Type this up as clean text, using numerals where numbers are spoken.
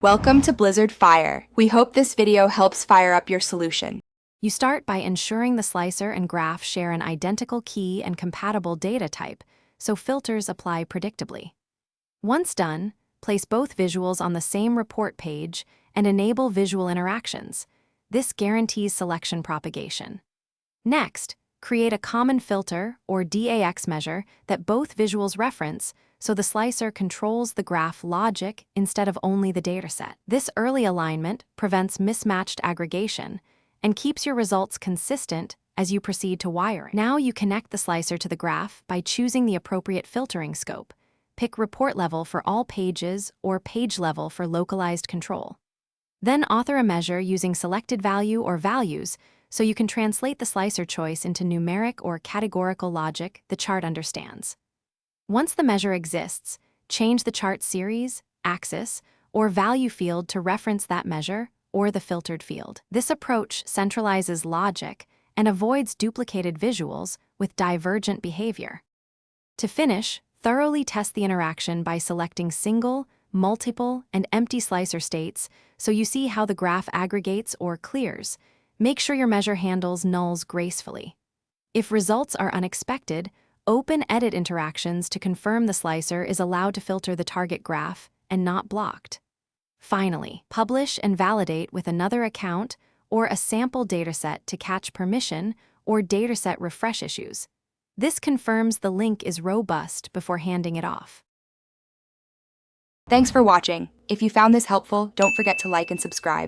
Welcome to Blizzard Fire. We hope this video helps fire up your solution. You start by ensuring the slicer and graph share an identical key and compatible data type, so filters apply predictably. Once done, place both visuals on the same report page and enable visual interactions. This guarantees selection propagation. Next, create a common filter or DAX measure that both visuals reference, so the slicer controls the graph logic instead of only the dataset. This early alignment prevents mismatched aggregation and keeps your results consistent as you proceed to wiring. Now you connect the slicer to the graph by choosing the appropriate filtering scope. Pick report level for all pages or page level for localized control. Then author a measure using selected value or values so you can translate the slicer choice into numeric or categorical logic the chart understands. Once the measure exists, change the chart series, axis, or value field to reference that measure or the filtered field. This approach centralizes logic and avoids duplicated visuals with divergent behavior. To finish, thoroughly test the interaction by selecting single, multiple, and empty slicer states so you see how the graph aggregates or clears. Make sure your measure handles nulls gracefully. If results are unexpected, open edit interactions to confirm the slicer is allowed to filter the target graph and not blocked. Finally, publish and validate with another account or a sample dataset to catch permission or dataset refresh issues. This confirms the link is robust before handing it off. Thanks for watching. If you found this helpful, don't forget to like and subscribe.